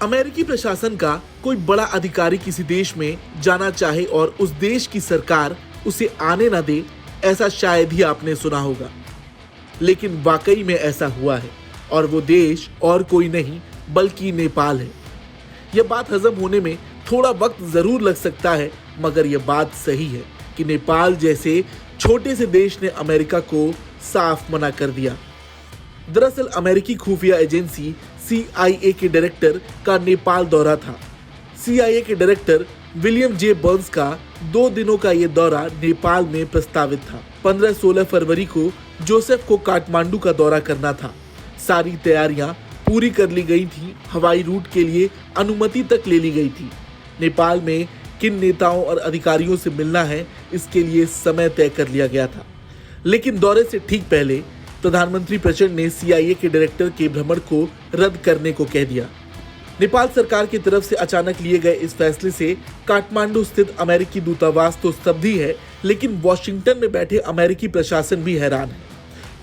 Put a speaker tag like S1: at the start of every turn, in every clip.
S1: अमेरिकी प्रशासन का कोई बड़ा अधिकारी किसी देश में जाना चाहे और उस देश की सरकार उसे आने न दे, ऐसा शायद ही आपने सुना होगा, लेकिन वाकई में ऐसा हुआ है और वो देश और कोई नहीं बल्कि नेपाल है। यह बात हजम होने में थोड़ा वक्त जरूर लग सकता है, मगर यह बात सही है कि नेपाल जैसे छोटे से देश ने अमेरिका को साफ मना कर दिया। दरअसल अमेरिकी खुफिया एजेंसी CIA के डायरेक्टर का नेपाल दौरा था। CIA के डायरेक्टर विलियम जे बर्न्स का 2 दिनों का ये दौरा नेपाल में प्रस्तावित था। 15-16 फरवरी को जोसेफ को काठमांडू का दौरा करना था। सारी तैयारियां पूरी कर ली गई थी। हवाई रूट के लिए अनुमति तक ले ली गई थी। नेपाल में किन नेताओं और अधिकारियों से मिलना है, इसके लिए समय तय कर लिया गया था। लेकिन दौरे से ठीक पहले प्रधानमंत्री प्रचंड ने CIA के डायरेक्टर के भ्रमण को रद्द करने को कह दिया। नेपाल सरकार की तरफ से अचानक लिए गए इस फैसले से काठमांडू स्थित अमेरिकी दूतावास तो स्तब्ध ही है, लेकिन वॉशिंगटन में बैठे अमेरिकी प्रशासन भी हैरान है,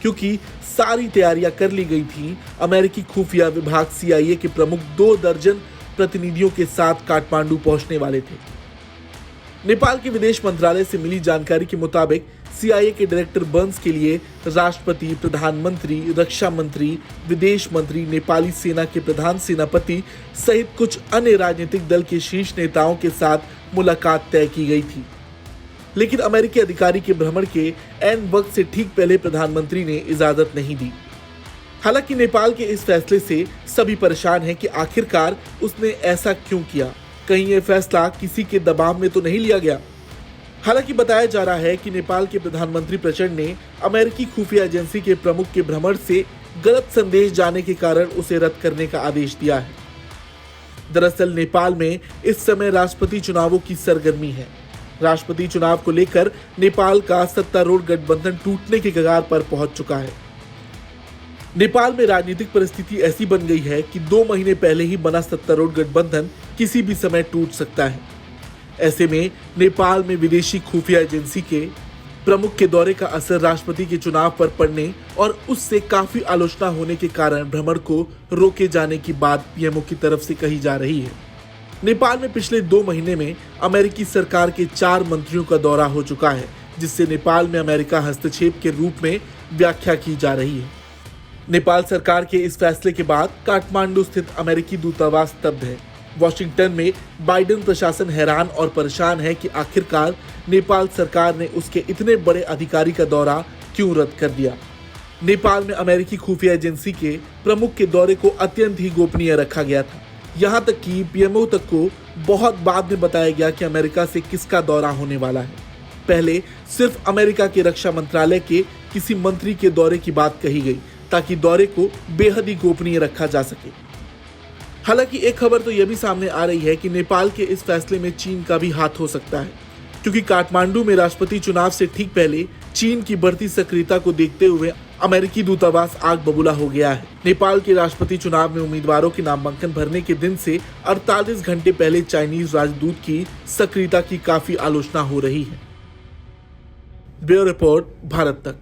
S1: क्योंकि सारी तैयारियां कर ली गई थी। अमेरिकी खुफिया विभाग CIA के प्रमुख 2 दर्जन प्रतिनिधियों के साथ काठमांडू पहुंचने वाले थे। नेपाल के विदेश मंत्रालय से मिली जानकारी के मुताबिक CIA के डायरेक्टर बर्न्स के लिए राष्ट्रपति, प्रधानमंत्री, रक्षा मंत्री, विदेश मंत्री, नेपाली सेना के प्रधान सेनापति सहित कुछ अन्य राजनीतिक दल के शीर्ष नेताओं के साथ मुलाकात तय की गई थी। लेकिन अमेरिकी अधिकारी के भ्रमण के एंड वक्त से ठीक पहले प्रधानमंत्री ने इजाजत नहीं दी। हालांकि नेपाल के इस फैसले से सभी परेशान हैं कि आखिरकार उसने ऐसा क्यों किया। कहीं यह फैसला किसी के दबाव में तो नहीं लिया गया। हालांकि बताया जा रहा है कि नेपाल के प्रधानमंत्री प्रचंड ने अमेरिकी खुफिया एजेंसी के प्रमुख के भ्रमण से गलत संदेश जाने के कारण उसे रद्द करने का आदेश दिया है। दरअसल नेपाल में इस समय राष्ट्रपति चुनावों की सरगर्मी है। राष्ट्रपति चुनाव को लेकर नेपाल का सत्तारूढ़ गठबंधन टूटने के कगार पर पहुंच चुका है। नेपाल में राजनीतिक परिस्थिति ऐसी बन गई है कि 2 महीने पहले ही बना सत्तारूढ़ गठबंधन किसी भी समय टूट सकता है। ऐसे में नेपाल में विदेशी खुफिया एजेंसी के प्रमुख के दौरे का असर राष्ट्रपति के चुनाव पर पड़ने और उससे काफी आलोचना होने के कारण भ्रमण को रोके जाने की बात PMO की तरफ से कही जा रही है। नेपाल में पिछले 2 महीने में अमेरिकी सरकार के 4 मंत्रियों का दौरा हो चुका है, जिससे नेपाल में अमेरिका हस्तक्षेप के रूप में व्याख्या की जा रही है। नेपाल सरकार के इस फैसले के बाद काठमांडू स्थित अमेरिकी दूतावास स्तब्ध है। वॉशिंगटन में बाइडेन प्रशासन हैरान और परेशान है कि आखिरकार नेपाल सरकार ने उसके इतने बड़े अधिकारी का दौरा क्यों रद्द कर दिया। नेपाल में अमेरिकी खुफिया एजेंसी के प्रमुख के दौरे को अत्यंत ही गोपनीय रखा गया था। यहाँ तक कि PMO तक को बहुत बाद में बताया गया कि अमेरिका से किसका दौरा होने वाला है। पहले सिर्फ अमेरिका के रक्षा मंत्रालय के किसी मंत्री के दौरे की बात कही गई, ताकि दौरे को बेहद ही गोपनीय रखा जा सके। हालांकि एक खबर तो यह भी सामने आ रही है कि नेपाल के इस फैसले में चीन का भी हाथ हो सकता है, क्योंकि काठमांडू में राष्ट्रपति चुनाव से ठीक पहले चीन की बढ़ती सक्रियता को देखते हुए अमेरिकी दूतावास आग बबूला हो गया है। नेपाल के राष्ट्रपति चुनाव में उम्मीदवारों के नामांकन भरने के दिन से 48 घंटे पहले चाइनीज राजदूत की सक्रियता की काफी आलोचना हो रही है। ब्यूरो रिपोर्ट, भारत तक।